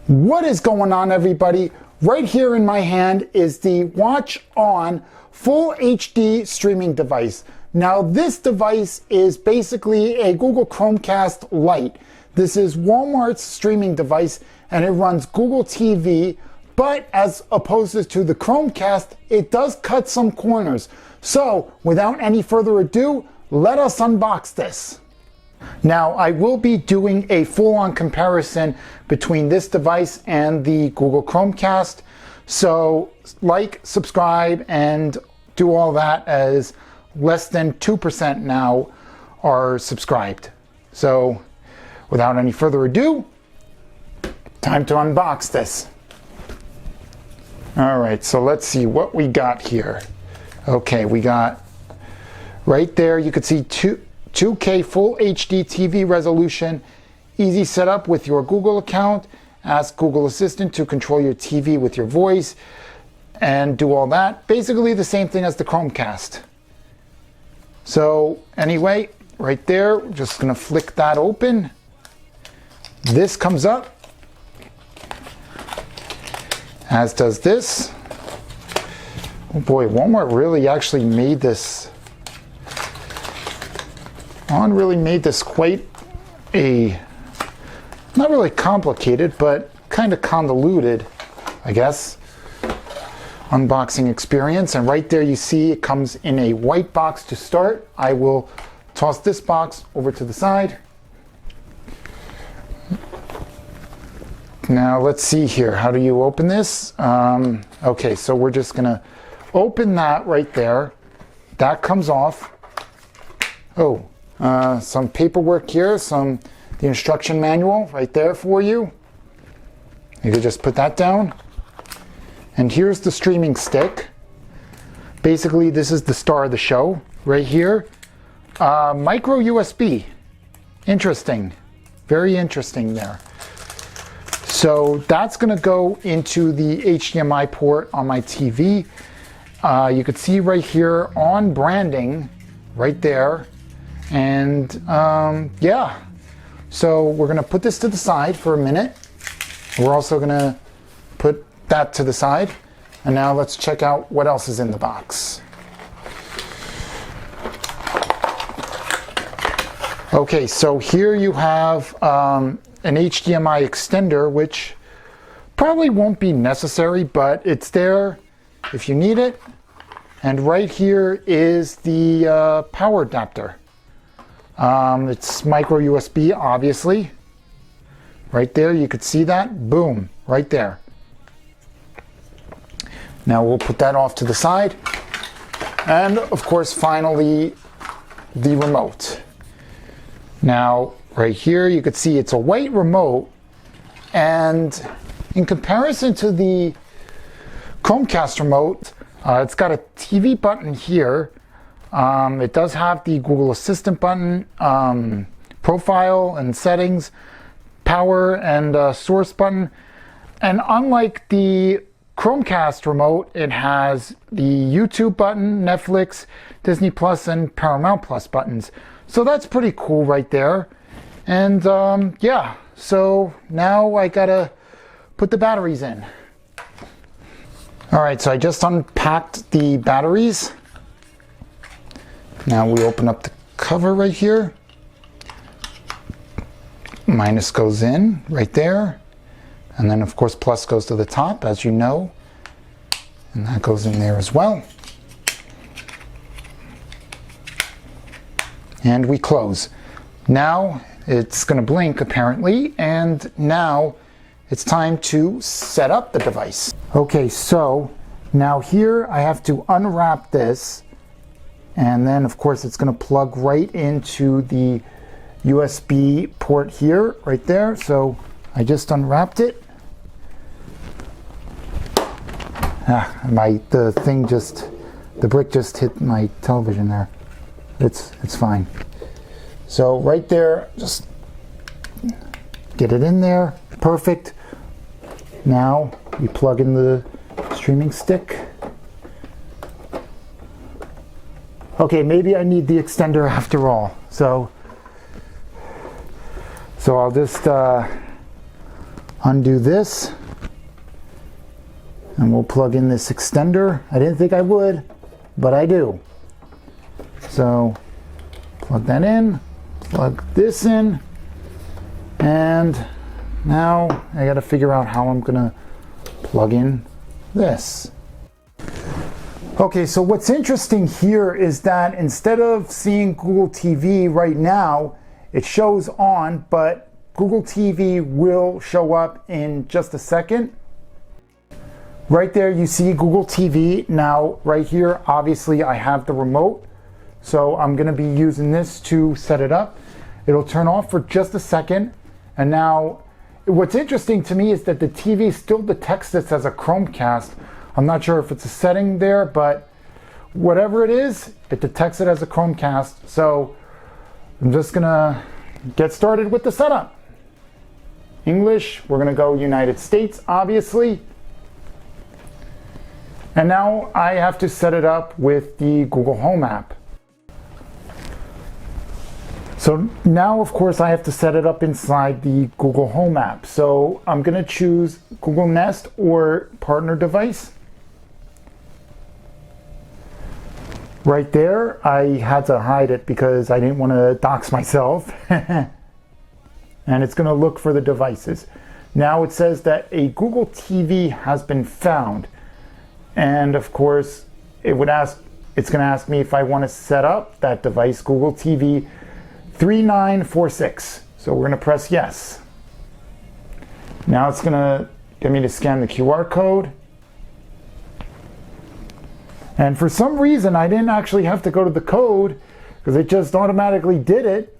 What is going on, everybody? Right here in my hand is the Watch On Full HD streaming device. Now this device is basically a Google Chromecast Lite. This is Walmart's streaming device and it runs Google TV, but as opposed to the Chromecast, it does cut some corners. So without any further ado, let us unbox this. Now, I will be doing a full-on comparison between this device and the Google Chromecast. So like, subscribe, and do all that, as less than 2% now are subscribed. So without any further ado, time to unbox this. All right, so let's see what we got here. Okay, we got right there, you could see 2K Full HD TV resolution, easy setup with your Google account, ask Google Assistant to control your TV with your voice, and do all that. Basically the same thing as the Chromecast. So anyway, right there, we're just gonna flick that open. This comes up, as does this. Oh boy, Walmart really actually made this quite a, not really complicated, but kind of convoluted, I guess, unboxing experience. And right there you see it comes in a white box to start. I will toss this box over to the side. Now let's see here, how do you open this? Okay, so we're just gonna open that right there. That comes off. Oh, some paperwork here, the instruction manual right there for you. You could just put that down. And here's the streaming stick. Basically, this is the star of the show right here. Micro USB. Interesting. Very interesting there. So that's going to go into the HDMI port on my TV. You could see right here on branding right there. And yeah, so we're gonna put this to the side for a minute. We're also gonna put that to the side. And now let's check out what else is in the box. Okay, so here you have an HDMI extender, which probably won't be necessary, but it's there if you need it. And right here is the power adapter. It's micro USB, obviously. Right there, you could see that. Boom, right there. Now we'll put that off to the side. And of course, finally, the remote. Now, right here, you could see it's a white remote. And in comparison to the Chromecast remote, it's got a TV button here. It does have the Google Assistant button, profile and settings, power and source button. And unlike the Chromecast remote, it has the YouTube button, Netflix, Disney Plus, and Paramount Plus buttons. So that's pretty cool right there. And yeah, so now I gotta put the batteries in. All right, so I just unpacked the batteries. Now we open up the cover right here. Minus goes in right there. And then of course plus goes to the top, as you know. And that goes in there as well. And we close. Now it's gonna blink apparently, and now it's time to set up the device. Okay, so now here I have to unwrap this. And then of course it's going to plug right into the USB port here, right there. So I just unwrapped it. The brick just hit my television there. It's fine. So right there, just get it in there. Perfect. Now we plug in the streaming stick. Okay, maybe I need the extender after all. So I'll just undo this, and we'll plug in this extender. I didn't think I would, but I do. So plug that in, plug this in, and now I got to figure out how I'm gonna plug in this. Okay, so what's interesting here is that instead of seeing Google TV right now, it shows on, but Google TV will show up in just a second. Right there you see Google TV. Now right here, obviously I have the remote, so I'm gonna be using this to set it up. It'll turn off for just a second, and now what's interesting to me is that the TV still detects this as a Chromecast. I'm not sure if it's a setting there, but whatever it is, it detects it as a Chromecast. So I'm just gonna get started with the setup. English, we're gonna go United States, obviously. And now I have to set it up with the Google Home app. So now, of course, I have to set it up inside the Google Home app. So I'm gonna choose Google Nest or partner device. Right there, I had to hide it because I didn't want to dox myself. And it's going to look for the devices. Now it says that a Google TV has been found. And of course, it's going to ask me if I want to set up that device, Google TV 3946. So we're going to press yes. Now it's going to get me to scan the QR code. And for some reason, I didn't actually have to go to the code because it just automatically did it,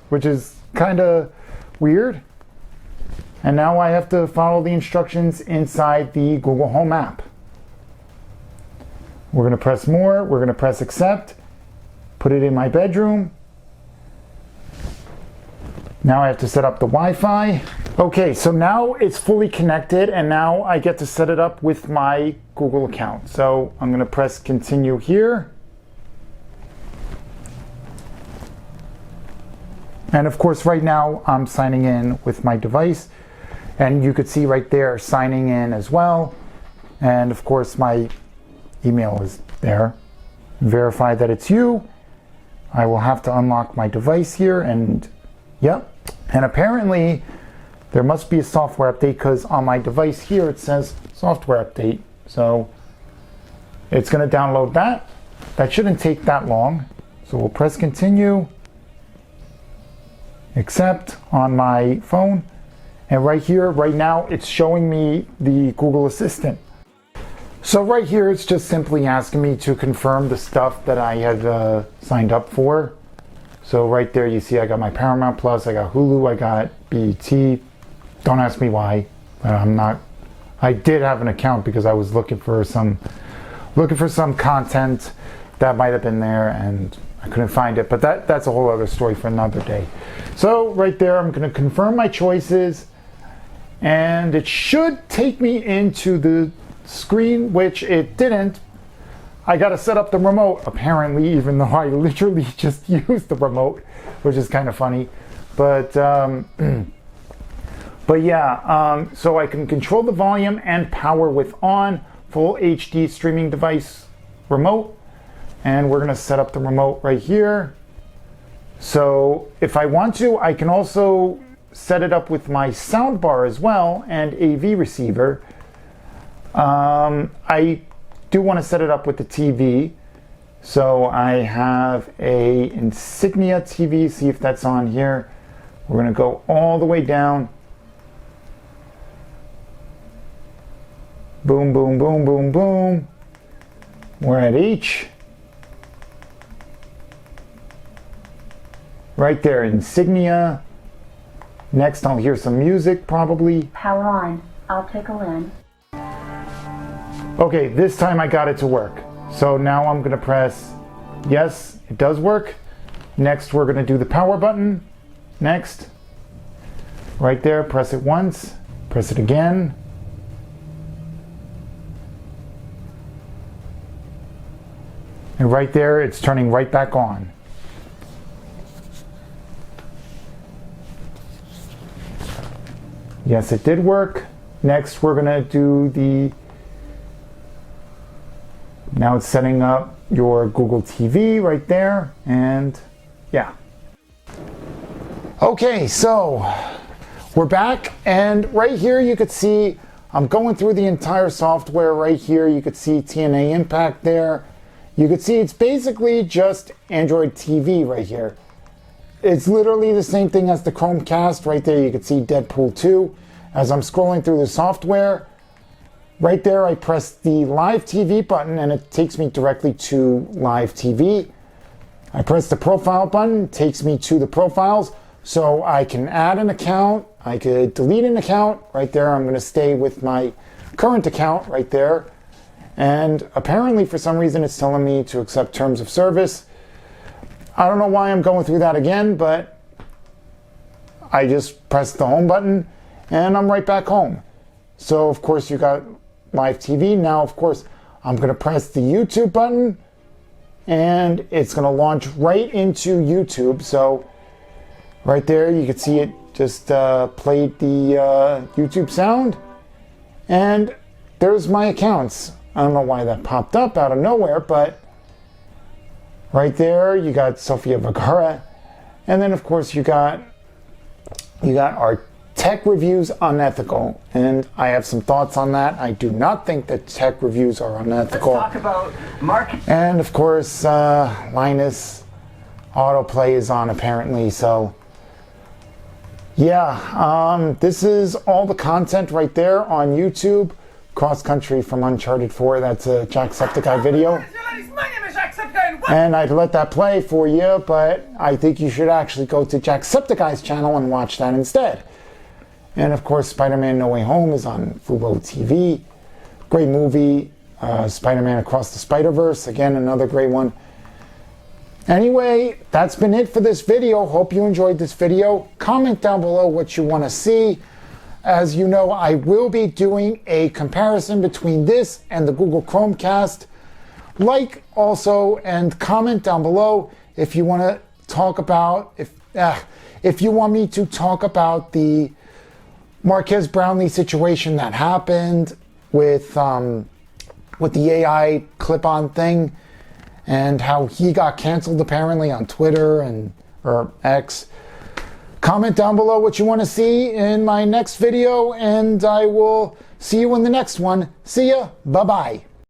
which is kind of weird. And now I have to follow the instructions inside the Google Home app. We're going to press more, we're going to press accept, put it in my bedroom. Now I have to set up the Wi-Fi. Okay, so now it's fully connected, and now I get to set it up with my Google account. So I'm going to press continue here. And of course, right now I'm signing in with my device, and you could see right there signing in as well. And of course, my email is there. Verify that it's you. I will have to unlock my device here, and yep. And apparently there must be a software update because on my device here it says software update. So it's going to download that. That shouldn't take that long. So we'll press continue, accept on my phone. And right here, right now, it's showing me the Google Assistant. So right here, it's just simply asking me to confirm the stuff that I had signed up for. So right there, you see I got my Paramount Plus, I got Hulu, I got BET. Don't ask me why, but I did have an account because I was looking for some content that might have been there and I couldn't find it, but that's a whole other story for another day. So right there, I'm gonna confirm my choices and it should take me into the screen, which it didn't. I got to set up the remote, apparently, even though I literally just used the remote, which is kind of funny. But yeah, so I can control the volume and power with on, full HD streaming device remote. And we're going to set up the remote right here. So if I want to, I can also set it up with my soundbar as well and AV receiver. I do want to set it up with the TV. So I have a Insignia TV, see if that's on here. We're going to go all the way down. Boom, boom, boom, boom, boom. We're at H. Right there, Insignia. Next, I'll hear some music, probably. Power on. Optical in. Okay, this time I got it to work. So now I'm gonna press yes, it does work. Next, we're gonna do the power button. Next. Right there, press it once, press it again. And right there, it's turning right back on. Yes, it did work. Next, we're gonna do now it's setting up your Google TV right there, and yeah. Okay, so we're back, and right here you could see I'm going through the entire software right here. You could see TNA Impact there. You could see it's basically just Android TV right here. It's literally the same thing as the Chromecast right there. You could see Deadpool 2. As I'm scrolling through the software, right there I press the Live TV button and it takes me directly to Live TV. I press the Profile button, it takes me to the profiles. So I can add an account, I could delete an account. Right there, I'm gonna stay with my current account right there. And apparently for some reason it's telling me to accept terms of service. I don't know why I'm going through that again, but I just pressed the home button and I'm right back home. So of course you got Live TV. Now of course I'm gonna press the YouTube button and it's gonna launch right into YouTube. So right there, you can see it just played the YouTube sound. And there's my accounts. I don't know why that popped up out of nowhere, but right there, you got Sofia Vergara. And then, of course, you got our tech reviews unethical. And I have some thoughts on that. I do not think that tech reviews are unethical. Let's talk about market. And, of course, Linus autoplay is on apparently, so yeah, this is all the content right there on YouTube. Cross Country from Uncharted 4, that's a Jacksepticeye video. And I'd let that play for you, but I think you should actually go to Jacksepticeye's channel and watch that instead. And of course, Spider-Man No Way Home is on Fubo TV. Great movie. Spider-Man Across the Spider-Verse, again, another great one. Anyway, that's been it for this video. Hope you enjoyed this video. Comment down below what you want to see. As you know, I will be doing a comparison between this and the Google Chromecast. Like also and comment down below if you want to talk about, if you want me to talk about the Marquez Brownlee situation that happened with the AI clip-on thing, and how he got canceled apparently on Twitter or X. Comment down below what you want to see in my next video, and I will see you in the next one. See ya. Bye-bye.